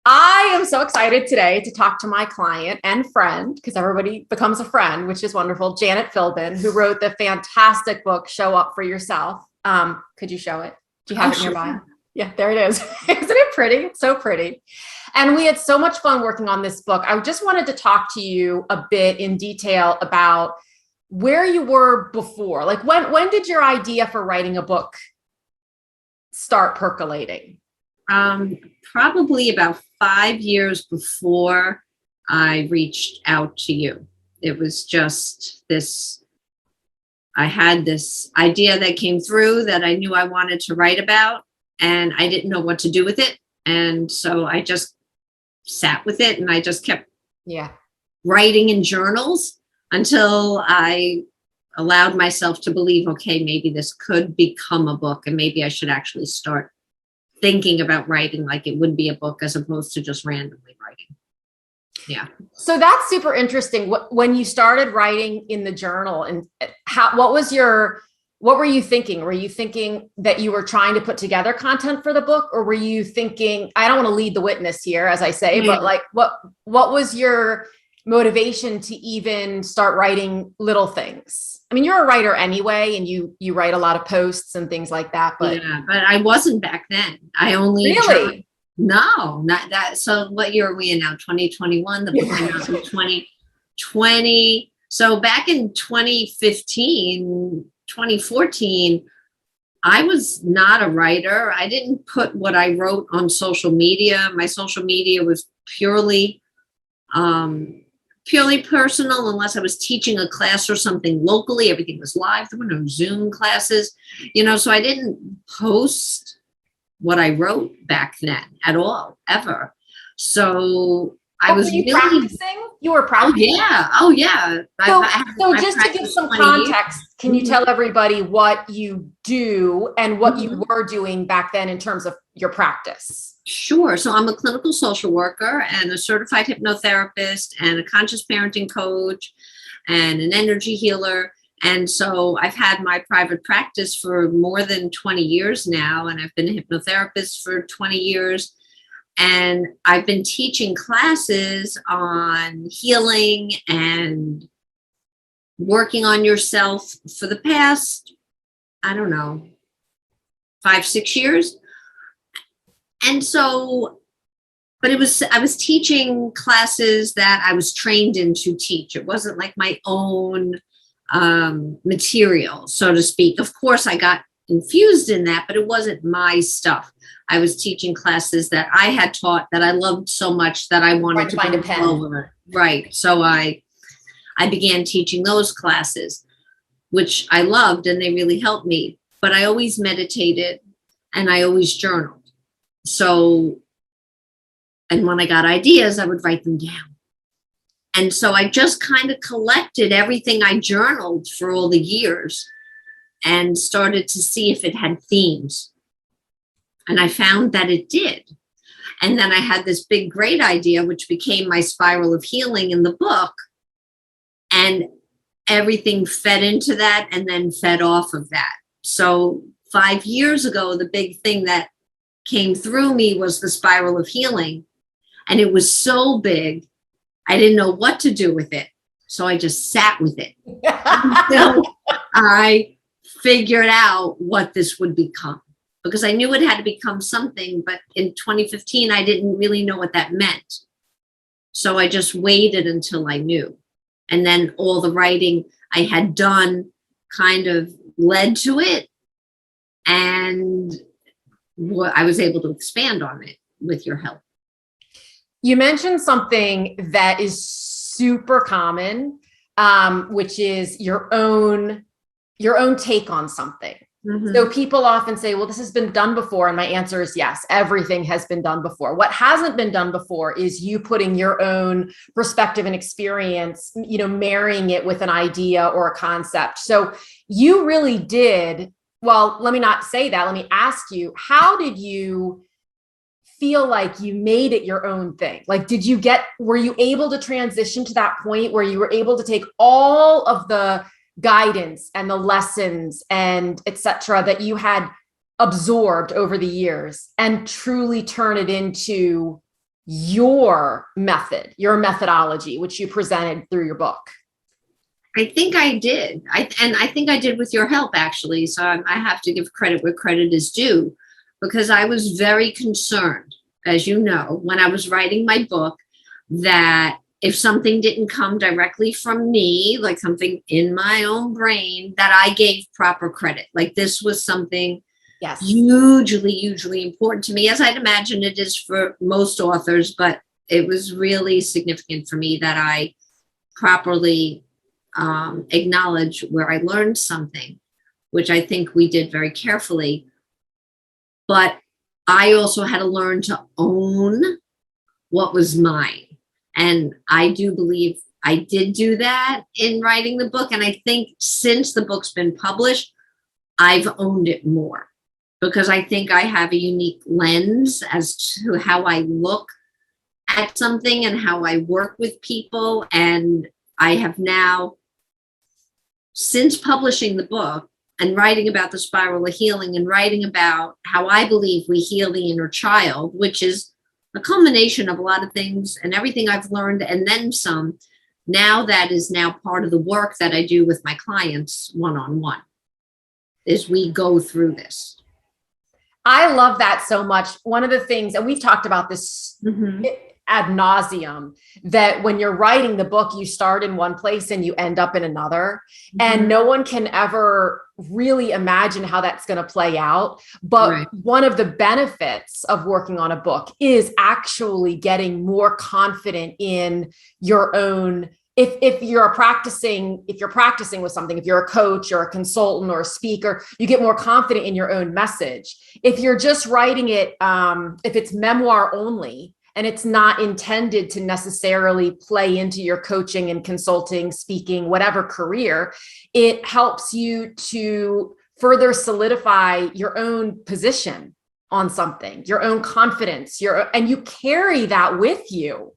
I am so excited today to talk to my client and friend, because everybody becomes a friend, which is wonderful, Janet Philbin, who wrote the fantastic book, Show Up for Yourself. Could you show it? Do you have it nearby? Sure. Yeah, there it is. Isn't it pretty? It's so pretty. And we had so much fun working on this book. I just wanted to talk to you a bit in detail about where you were before. Like when did your idea for writing a book start percolating? Probably about 5 years before I reached out to you. It was just this, I had this idea that came through that I knew I wanted to write about, and I didn't know what to do with it. And so I just sat with it and I just kept Yeah. writing in journals until I allowed myself to believe, okay, maybe this could become a book and maybe I should actually start thinking about writing like it would be a book as opposed to just randomly writing. Yeah. So that's super interesting. When you started writing in the journal, and what were you thinking? Were you thinking that you were trying to put together content for the book, or were you thinking, I don't want to lead the witness here, as I say, but like, what was your motivation to even start writing little things? I mean, you're a writer anyway, and you write a lot of posts and things like that, but Yeah, but I wasn't back then. I only really, no, not that. So what year are we in now? 2021. The book came out in 2020. So back in 2015, 2014, I was not a writer. I didn't put what I wrote on social media. My social media was purely personal, unless I was teaching a class or something locally. Everything was live. There were no Zoom classes, so I didn't post what I wrote back then at all, ever. So I was were you really practicing? You were practicing. oh yeah. So just to give some context, can you tell everybody what you do and what you were doing back then in terms of your practice? Sure. So I'm a clinical social worker and a certified hypnotherapist and a conscious parenting coach and an energy healer. And so I've had my private practice for more than 20 years now, and I've been a hypnotherapist for 20 years. And I've been teaching classes on healing and working on yourself for the past, I don't know, 5-6 years. And so, but I was teaching classes that I was trained in to teach. It wasn't like my own material, so to speak. Of course, I got infused in that, but it wasn't my stuff. I was teaching classes that I had taught that I loved so much that I wanted to find a pen. over. Right. So I began teaching those classes, which I loved, and they really helped me. But I always meditated and I always journaled. So, and when I got ideas, I would write them down. And so I just kind of collected everything I journaled for all the years and started to see if it had themes. And I found that it did. And then I had this big, great idea, which became my spiral of healing in the book. And everything fed into that and then fed off of that. So 5 years ago, the big thing that came through me was the spiral of healing. And it was so big, I didn't know what to do with it. So I just sat with it until I figured out what this would become, because I knew it had to become something. But in 2015, I didn't really know what that meant. So I just waited until I knew. And then all the writing I had done kind of led to it. And I was able to expand on it with your help. You mentioned something that is super common, which is your own take on something. Mm-hmm. So people often say, well, this has been done before. And my answer is yes, everything has been done before. What hasn't been done before is you putting your own perspective and experience, marrying it with an idea or a concept. So you really did. Well, let me not say that. Let me ask you, how did you feel like you made it your own thing? Like, were you able to transition to that point where you were able to take all of the guidance and the lessons and et cetera that you had absorbed over the years and truly turn it into your method, your methodology, which you presented through your book? I think I did. I think I did with your help, actually. So I have to give credit where credit is due, because I was very concerned, as you know, when I was writing my book, that if something didn't come directly from me, like something in my own brain, that I gave proper credit. Like this was something hugely important to me, as I'd imagine it is for most authors, but it was really significant for me that I properly acknowledge where I learned something, which I think we did very carefully. But I also had to learn to own what was mine. And I do believe I did do that in writing the book. And I think since the book's been published, I've owned it more, because I think I have a unique lens as to how I look at something and how I work with people. And I have now, since publishing the book and writing about the spiral of healing and writing about how I believe we heal the inner child, which is a culmination of a lot of things and everything I've learned and then some, now that is now part of the work that I do with my clients one-on-one, is we go through this. I love that so much. One of the things, and we've talked about this ad nauseum, that when you're writing the book, you start in one place and you end up in another, and no one can ever really imagine how that's going to play out. But one of the benefits of working on a book is actually getting more confident in your own. If you're practicing with something, if you're a coach or a consultant or a speaker, you get more confident in your own message. If you're just writing it, if it's memoir only, and it's not intended to necessarily play into your coaching and consulting, speaking, whatever career, it helps you to further solidify your own position on something, your own confidence, and you carry that with you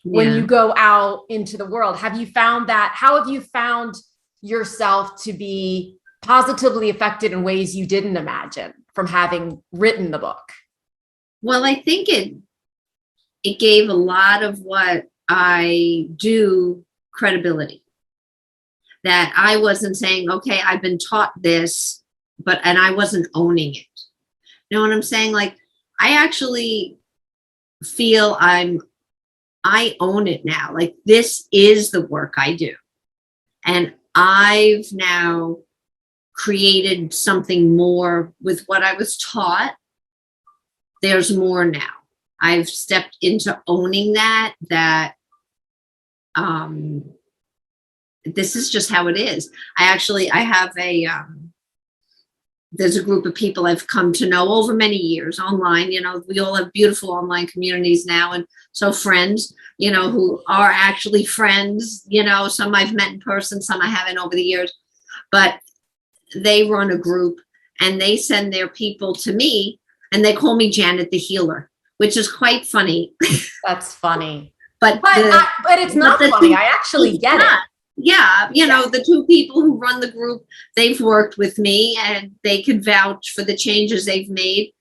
when you go out into the world. Have you found that? How have you found yourself to be positively affected in ways you didn't imagine from having written the book? Well, I think it gave a lot of what I do credibility. That I wasn't saying, okay, I've been taught this, and I wasn't owning it. You know what I'm saying? Like, I actually feel I own it now. Like, this is the work I do. And I've now created something more with what I was taught. There's more now. I've stepped into owning that this is just how it is. I have there's a group of people I've come to know over many years online. You know, we all have beautiful online communities now. And so friends, you know, who are actually friends, you know, some I've met in person, some I haven't over the years, but they run a group and they send their people to me and they call me Janet the Healer, which is quite funny. That's funny. But it's not funny. I actually get it. Yeah. You know, the two people who run the group, they've worked with me and they can vouch for the changes they've made.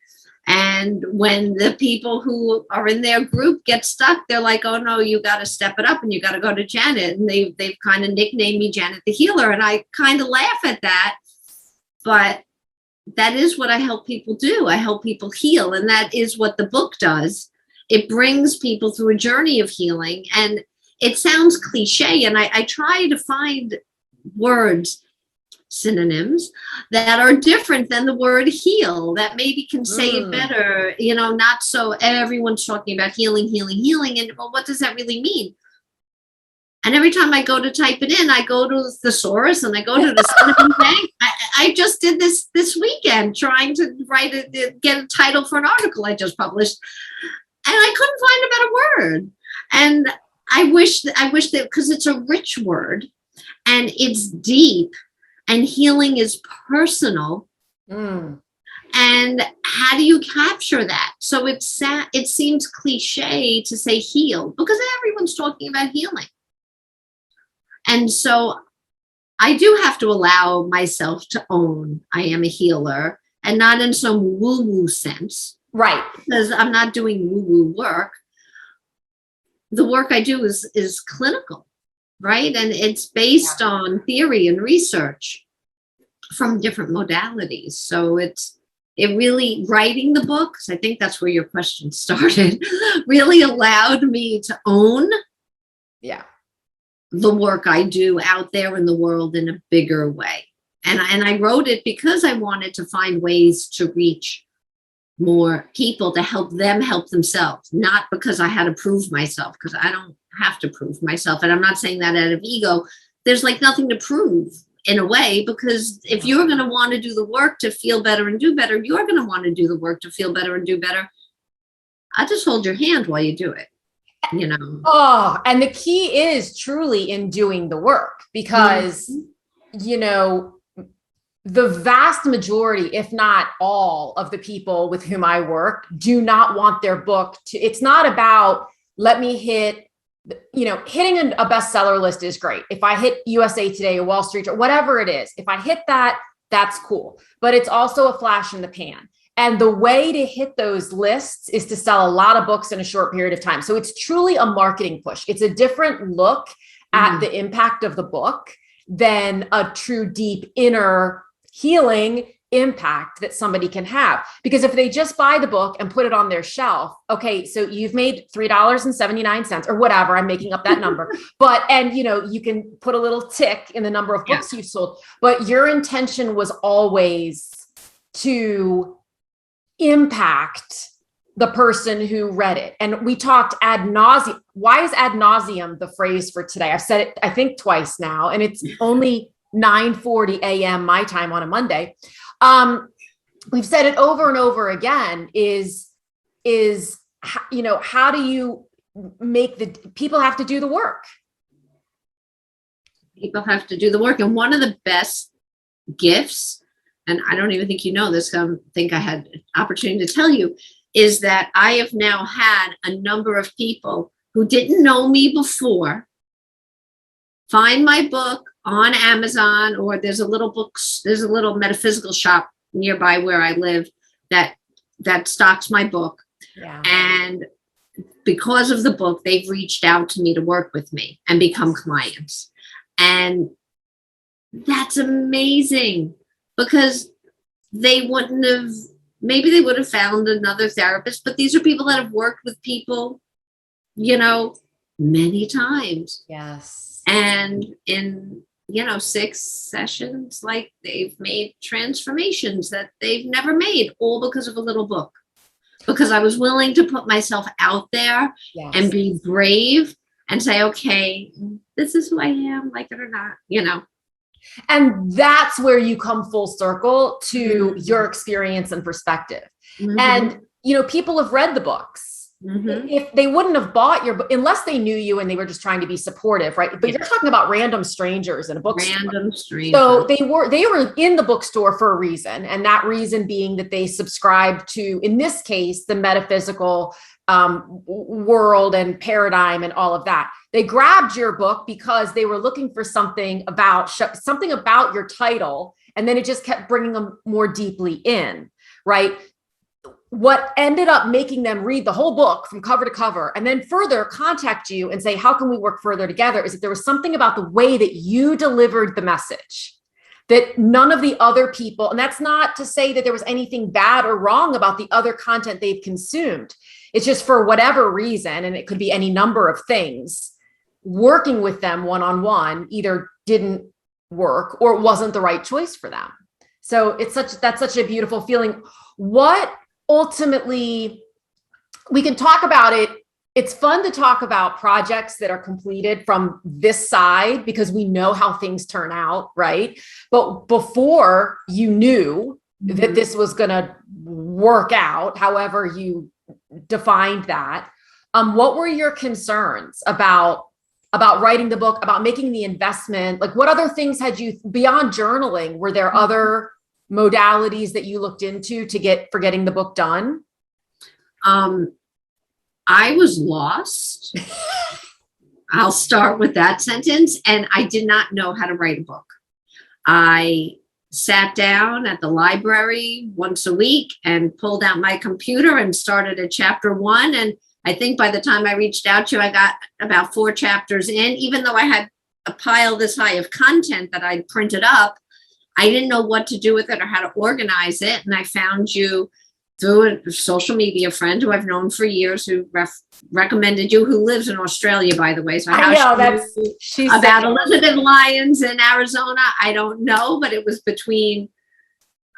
And when the people who are in their group get stuck, they're like, oh no, you got to step it up and you got to go to Janet. And they've kind of nicknamed me Janet the Healer. And I kind of laugh at that. But that is what I help people do. I help people heal. And that is what the book does. It brings people through a journey of healing. And it sounds cliche. And I try to find words, synonyms that are different than the word heal, that maybe can say it better, you know, not so everyone's talking about healing. And well, what does that really mean? And every time I go to type it in, I go to the thesaurus and I go to the synonym bank. I just did this weekend trying to get a title for an article I just published. And I couldn't find a better word. And I wish that, because it's a rich word and it's deep and healing is personal. And how do you capture that? So it seems cliche to say heal because everyone's talking about healing. And so I do have to allow myself to own I am a healer, and not in some woo-woo sense. Right. Because I'm not doing woo-woo work. the work I do is clinical, right? And it's based on theory and research from different modalities. So it really, writing the book, 'cause I think that's where your question started, really allowed me to own the work I do out there in the world in a bigger way. And I wrote it because I wanted to find ways to reach more people, to help them help themselves, not because I had to prove myself, because I don't have to prove myself. And I'm not saying that out of ego. There's like nothing to prove in a way, because if you're going to want to do the work to feel better and do better, you're going to want to do the work to feel better and do better. I just hold your hand while you do it, you know. Oh, and the key is truly in doing the work, because, you know, the vast majority, if not all of the people with whom I work, do not want their book to, it's not about, let me hit, you know, hitting a bestseller list is great. If I hit USA Today or Wall Street or whatever it is, if I hit that, that's cool. But it's also a flash in the pan. And the way to hit those lists is to sell a lot of books in a short period of time. So it's truly a marketing push. It's a different look at the impact of the book than a true deep inner healing impact that somebody can have. Because if they just buy the book and put it on their shelf, okay, so you've made $3.79 or whatever, I'm making up that number, but, and you know, you can put a little tick in the number of books you've sold, but your intention was always to impact the person who read it. And we talked ad nauseum. Why is ad nauseum the phrase for today? I've said it, I think, twice now, and it's only 9:40 a.m. my time on a Monday. We've said it over and over again is, you know, how do you make the people have to do the work? People have to do the work. And one of the best gifts, and I don't even think you know this, I don't think I had an opportunity to tell you, is that I have now had a number of people who didn't know me before find my book on Amazon, or there's a little metaphysical shop nearby where I live that stocks my book. Yeah. And because of the book, they've reached out to me to work with me and become clients. And that's amazing, because they wouldn't have, maybe they would have found another therapist, but these are people that have worked with people, you know, many times. Yes. And in, you know, 6 sessions, like, they've made transformations that they've never made, all because of a little book. Because I was willing to put myself out there and be brave and say, okay, this is who I am, like it or not, you know. And that's where you come full circle to your experience and perspective. And, you know, people have read the books. If they wouldn't have bought your book, unless they knew you and they were just trying to be supportive, right? But you're talking about random strangers in a bookstore. Random strangers. So they were in the bookstore for a reason. And that reason being that they subscribed to, in this case, the metaphysical world and paradigm and all of that. They grabbed your book because they were looking for something about your title. And then it just kept bringing them more deeply in, right? What ended up making them read the whole book from cover to cover and then further contact you and say, how can we work further together, is that there was something about the way that you delivered the message that none of the other people, and that's not to say that there was anything bad or wrong about the other content they've consumed. It's just for whatever reason, and it could be any number of things, working with them one-on-one either didn't work or it wasn't the right choice for them. So that's such a beautiful feeling. What ultimately, we can talk about it. It's fun to talk about projects that are completed from this side because we know how things turn out, right? But before you knew that this was going to work out, however you defined that, what were your concerns about writing the book, about making the investment? Like, what other things had you, beyond journaling, were there other modalities that you looked into for getting the book done? I was lost. I'll start with that sentence. And I did not know how to write a book. I sat down at the library once a week and pulled out my computer and started at chapter 1. And I think by the time I reached out to you, I got about 4 chapters in, even though I had a pile this high of content that I'd printed up. I didn't know what to do with it or how to organize it. And I found you through a social media friend who I've known for years, who recommended you, who lives in Australia, by the way. So I know she's about Elizabeth Lyons in Arizona. I don't know, but it was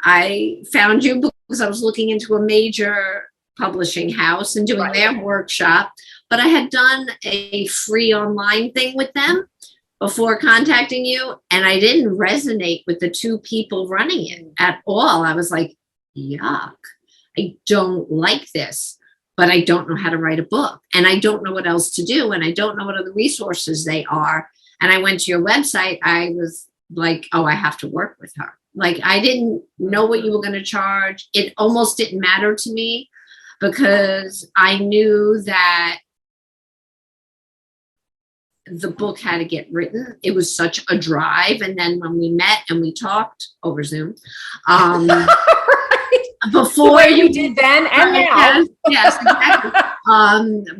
I found you because I was looking into a major publishing house and doing their workshop, but I had done a free online thing with them before contacting you, and I didn't resonate with the 2 people running it at all. I was like, yuck, I don't like this, but I don't know how to write a book, and I don't know what else to do, and I don't know what other resources they are. And I went to your website. I was like, oh, I have to work with her. Like, I didn't know what you were going to charge. It almost didn't matter to me because I knew that the book had to get written. It was such a drive. And then when we met and we talked over Zoom, before you did then and now. Yes, exactly.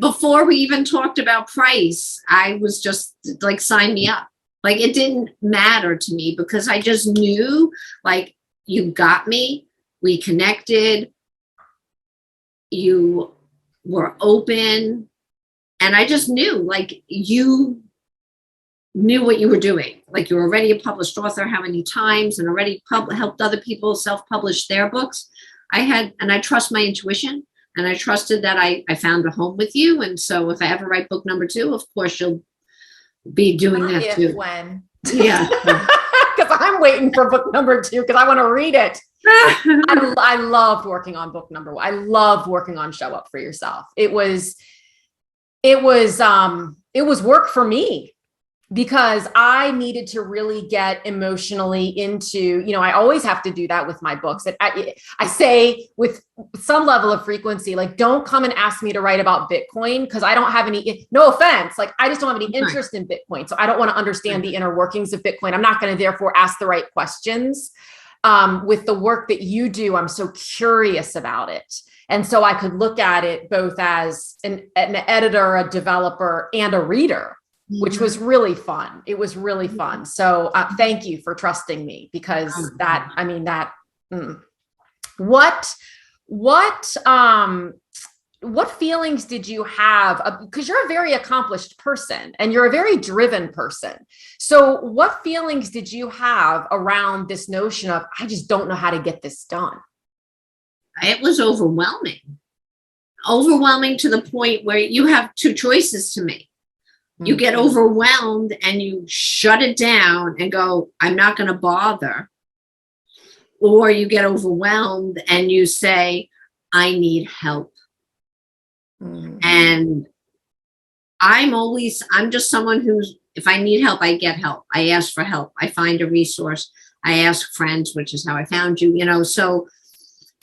Before we even talked about price, I was just like, sign me up. Like, it didn't matter to me because I just knew, like, you got me, we connected, you were open, and I just knew, like, you knew what you were doing. Like, you were already a published author, how many times, and already helped other people self-publish their books. I trust my intuition, and I trusted that I found a home with you. And so if I ever write book number 2, of course, you'll be doing that too. When? Yeah. Because I'm waiting for book number 2 because I want to read it. I loved working on book number 1. I loved working on Show Up for Yourself. It was work for me because I needed to really get emotionally into, I always have to do that with my books. I say with some level of frequency, like, don't come and ask me to write about Bitcoin because I don't have any, no offense, like, I just don't have any interest in Bitcoin. So I don't want to understand the inner workings of Bitcoin. I'm not going to therefore ask the right questions. With the work that you do, I'm so curious about it. And so I could look at it both as an editor, a developer, and a reader, which was really fun. It was really fun. So thank you for trusting me because what feelings did you have? Because you're a very accomplished person and you're a very driven person. So what feelings did you have around this notion of, I just don't know how to get this done? It was overwhelming to the point where you have 2 choices to make. You get overwhelmed and you shut it down and go, I'm not going to bother. Or you get overwhelmed and you say, I need help. And I'm just someone who's, if I need help, I get help. I ask for help. I find a resource. I ask friends, which is how I found you, so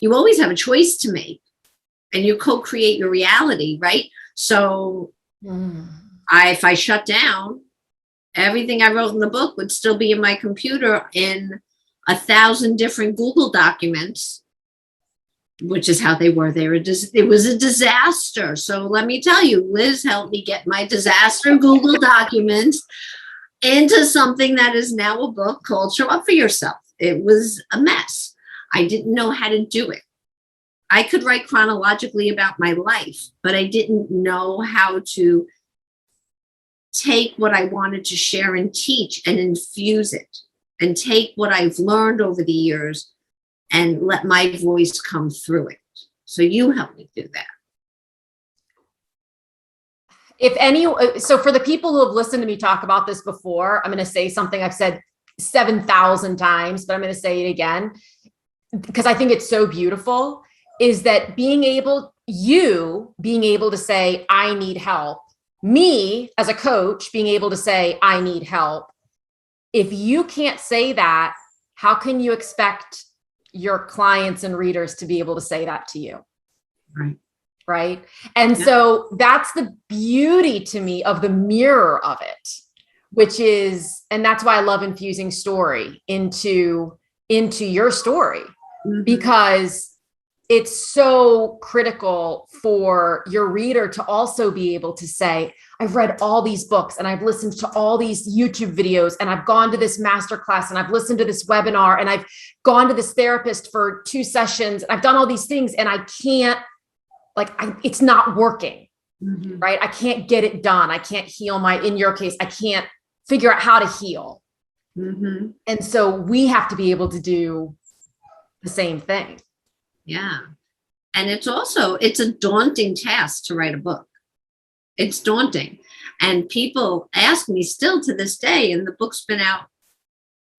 you always have a choice to make and you co-create your reality, right? So if I shut down, everything I wrote in the book would still be in my computer in 1,000 different Google documents, which is how they were. It was a disaster. So let me tell you, Liz helped me get my disaster Google documents into something that is now a book called Show Up for Yourself. It was a mess. I didn't know how to do it. I could write chronologically about my life, but I didn't know how to take what I wanted to share and teach and infuse it and take what I've learned over the years and let my voice come through it. So you helped me do that. So for the people who have listened to me talk about this before, I'm going to say something I've said 7,000 times, but I'm going to say it again because I think it's so beautiful, is that being able to say, I need help, me as a coach being able to say, I need help. If you can't say that, how can you expect your clients and readers to be able to say that to you? Right. And so that's the beauty to me of the mirror of it, which is, and that's why I love infusing story into your story, because it's so critical for your reader to also be able to say, I've read all these books and I've listened to all these YouTube videos and I've gone to this masterclass and I've listened to this webinar and I've gone to this therapist for 2 sessions. And I've done all these things and I can't, it's not working, right? I can't get it done. I can't heal in your case, I can't figure out how to heal. And so we have to be able to do the same thing. Yeah. And it's a daunting task to write a book. It's daunting. And people ask me still to this day, and the book's been out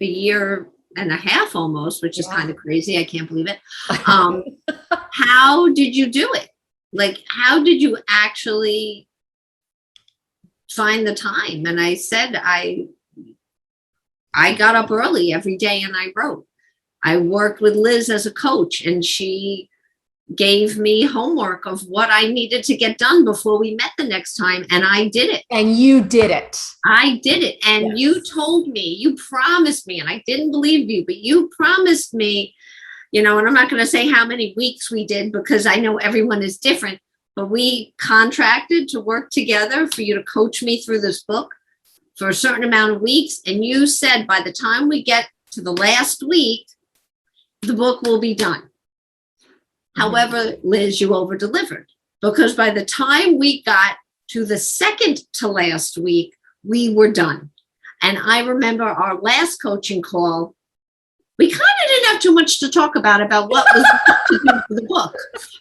a year and a half almost, which is kind of crazy. I can't believe it. How did you do it? Like, how did you actually find the time? And I said, I got up early every day and I wrote. I worked with Liz as a coach, and she gave me homework of what I needed to get done before we met the next time. And I did it. And you did it. I did it. And you told me, you promised me, and I didn't believe you, but you promised me, and I'm not going to say how many weeks we did because I know everyone is different, but we contracted to work together for you to coach me through this book for a certain amount of weeks. And you said, by the time we get to the last week, the book will be done. However, Liz, you over-delivered, because by the time we got to the second to last week, we were done. And I remember our last coaching call, we kind of didn't have too much to talk about what was to do for the book,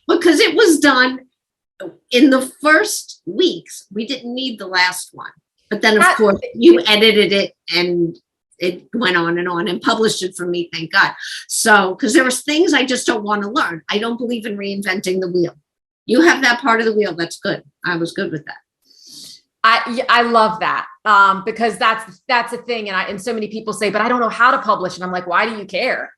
because it was done in the first weeks. We didn't need the last one. But then, of course, you edited it and it went on and published it for me, thank God. So, because there was things I just don't want to learn. I don't believe in reinventing the wheel. You have that part of the wheel. That's good. I was good with that. I love that because that's a thing. And so many people say, but I don't know how to publish. And I'm like, why do you care?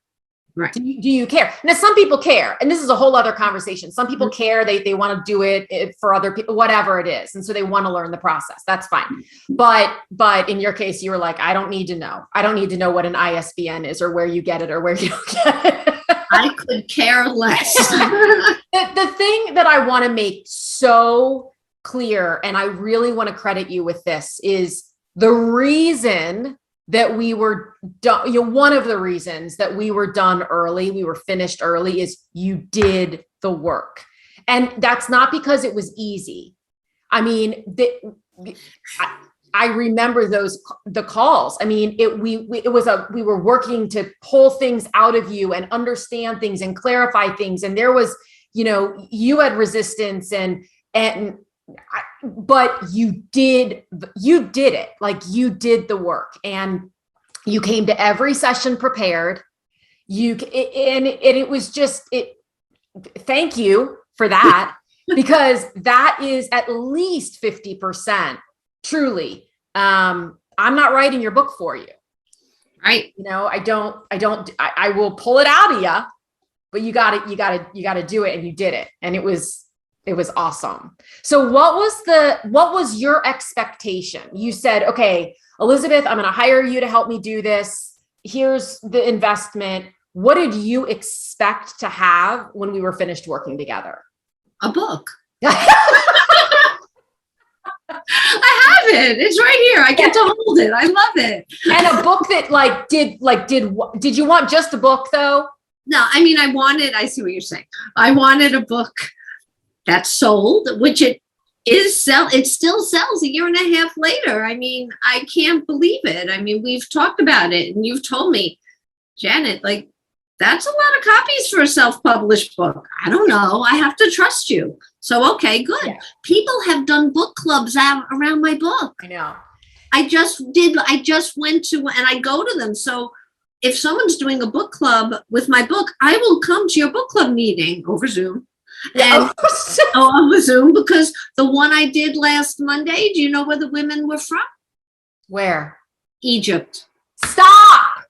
Right. Do you care? Now, some people care. And this is a whole other conversation. Some people care. They want to do it for other people, whatever it is. And so they want to learn the process. That's fine. But in your case, you were like, I don't need to know. I don't need to know what an ISBN is or where you get it or where you don't get it. I could care less. The thing that I want to make so clear, and I really want to credit you with this, is the reason that we were done, one of the reasons that we were done early, we were finished early, is you did the work. And that's not because it was easy. I mean, I remember the calls. I mean, we were working to pull things out of you and understand things and clarify things. And there was, you had resistance but you did it. Like, you did the work and you came to every session prepared. It was just thank you for that, because that is at least 50% truly. I'm not writing your book for you. Right. I will pull it out of you, but you got to do it. And you did it. And it was awesome. So what was your expectation? You said, okay, Elizabeth, I'm going to hire you to help me do this. Here's the investment. What did you expect to have when we were finished working together? A book. I have it. It's right here. I get to hold it. I love it. And a book that did you want just a book though? No, I mean, I see what you're saying. I wanted a book that sold, which it still sells a year and a half later. I mean, I can't believe it. I mean, we've talked about it and you've told me, Janet, like, that's a lot of copies for a self-published book. I don't know. I have to trust you. So, okay, good. Yeah. People have done book clubs around my book. I know. I just went to, and I go to them. So if someone's doing a book club with my book, I will come to your book club meeting over Zoom. And over Zoom, because the one I did last Monday, do you know where the women were from? Where? Egypt. Stop.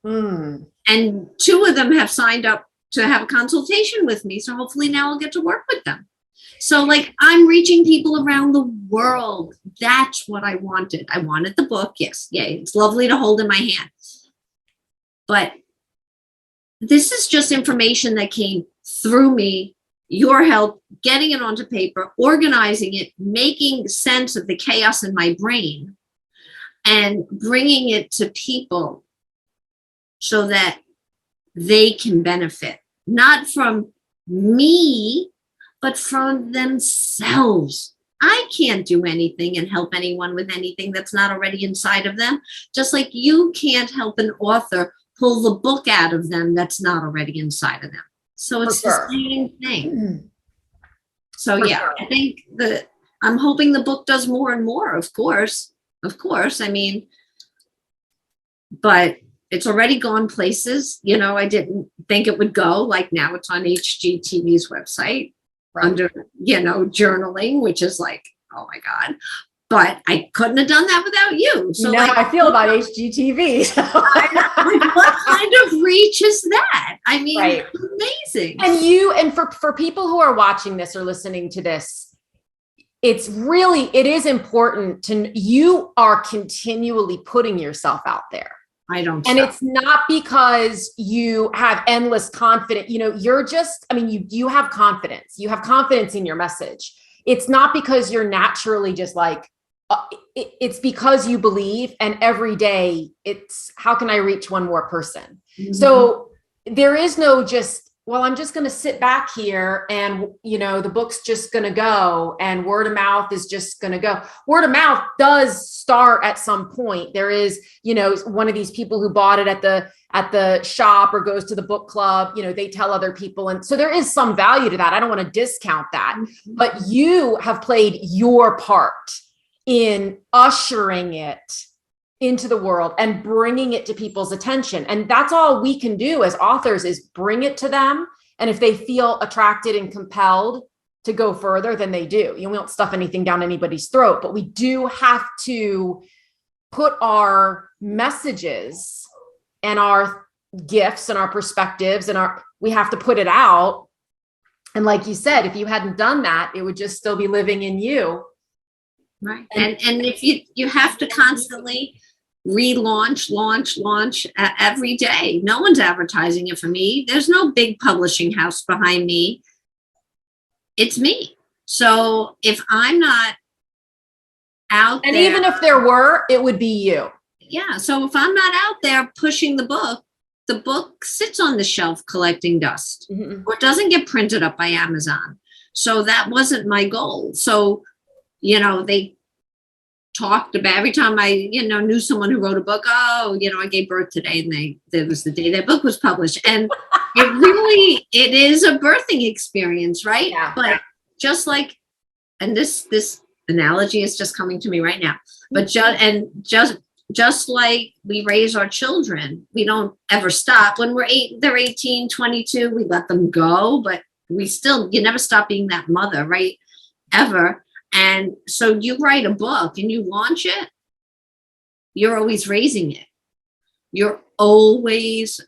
And 2 of them have signed up to have a consultation with me. So hopefully now I'll get to work with them. So like, I'm reaching people around the world. That's what I wanted. I wanted the book. Yes. Yay. It's lovely to hold in my hand. But this is just information that came through me, your help, getting it onto paper, organizing it, making sense of the chaos in my brain, and bringing it to people so that they can benefit, not from me, but from themselves. I can't do anything and help anyone with anything that's not already inside of them, just like you can't help an author pull the book out of them that's not already inside of them. So it's the same thing. So yeah, I think that I'm hoping the book does more and more, of course. I mean, but it's already gone places, I didn't think it would go. Like now it's on HGTV's website under, journaling, which is like, oh my God. But I couldn't have done that without you. So I feel about HGTV. So. What kind of reach is that? I mean, amazing. And for people who are watching this or listening to this, it is important you are continually putting yourself out there. I don't. And it's not because you have endless confidence. You have confidence. You have confidence in your message. It's not because you're naturally just like, it's because you believe, and every day it's, how can I reach one more person? Mm-hmm. So there is no just, well, I'm just going to sit back here and, the book's just going to go, and word of mouth is just going to go. Word of mouth does start at some point. There is, one of these people who bought it at the shop or goes to the book club, they tell other people. And so there is some value to that. I don't want to discount that, mm-hmm. but you have played your part in ushering it into the world and bringing it to people's attention. And that's all we can do as authors, is bring it to them. And if they feel attracted and compelled to go further, then they do. We don't stuff anything down anybody's throat, but we do have to put our messages and our gifts and our perspectives we have to put it out. And like you said, if you hadn't done that, it would just still be living in you. Right. And if you have to constantly relaunch, launch every day. No one's advertising it for me. There's no big publishing house behind me. It's me. So if I'm not out there. And even if there were, it would be you. Yeah. So if I'm not out there pushing the book sits on the shelf collecting dust, mm-hmm. or it doesn't get printed up by Amazon. So that wasn't my goal. So they talked about, every time I, knew someone who wrote a book, I gave birth today, and that was the day that book was published. And it is a birthing experience, right? Yeah. But just like, and this analogy is just coming to me right now, but just like we raise our children, we don't ever stop. When they're 18, 22, we let them go, but you never stop being that mother, right? Ever. And so you write a book and you launch it, you're always raising it. You're always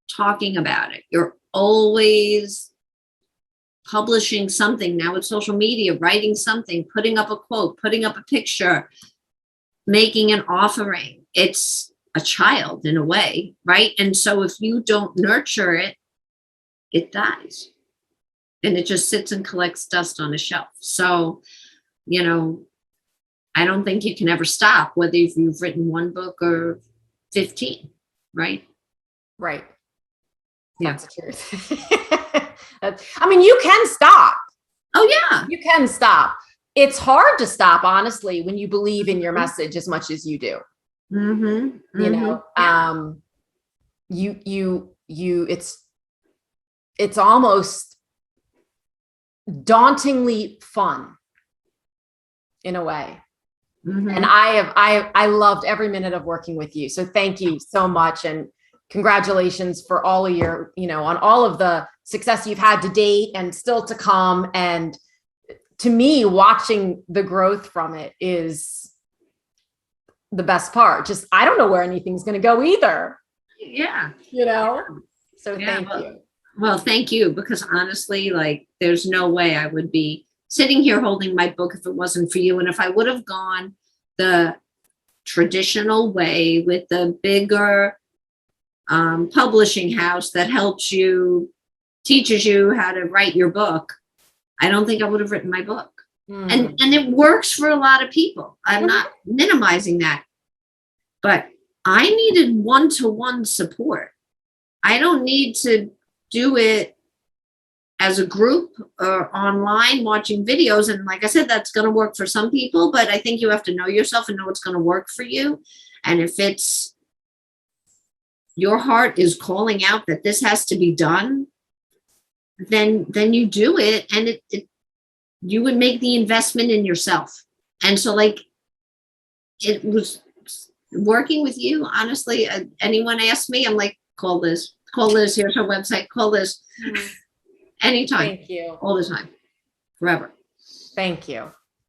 talking about it. You're always publishing something. Now with social media, writing something, putting up a quote, putting up a picture, making an offering. It's a child in a way, right? And so if you don't nurture it, it dies. And it just sits and collects dust on a shelf. So I don't think you can ever stop, whether you've written one book or 15, right? Right. Yeah. That's the truth. You can stop. Oh, yeah. You can stop. It's hard to stop, honestly, when you believe in your message as much as you do. Mm-hmm. Yeah. It's almost dauntingly fun. In a way. Mm-hmm. And I loved every minute of working with you. So thank you so much. And congratulations for all of your, on all of the success you've had to date and still to come. And to me, watching the growth from it is the best part. Just, I don't know where anything's going to go either. Yeah. So thank you. Well, thank you, because honestly, there's no way I would be sitting here holding my book if it wasn't for you. And if I would have gone the traditional way with the bigger publishing house that helps you, teaches you how to write your book, I don't think I would have written my book. And it works for a lot of people. I'm not minimizing that, but I needed one-to-one support. I don't need to do it as a group or online watching videos. And like I said, that's going to work for some people, but I think you have to know yourself and know what's going to work for you. And if it's your heart is calling out that this has to be done, then you do it, and it you would make the investment in yourself. And so like it was working with you, honestly. Anyone asked me, I'm like, call Liz, here's her website, call Liz. Anytime. Thank you. All the time, forever. Thank you.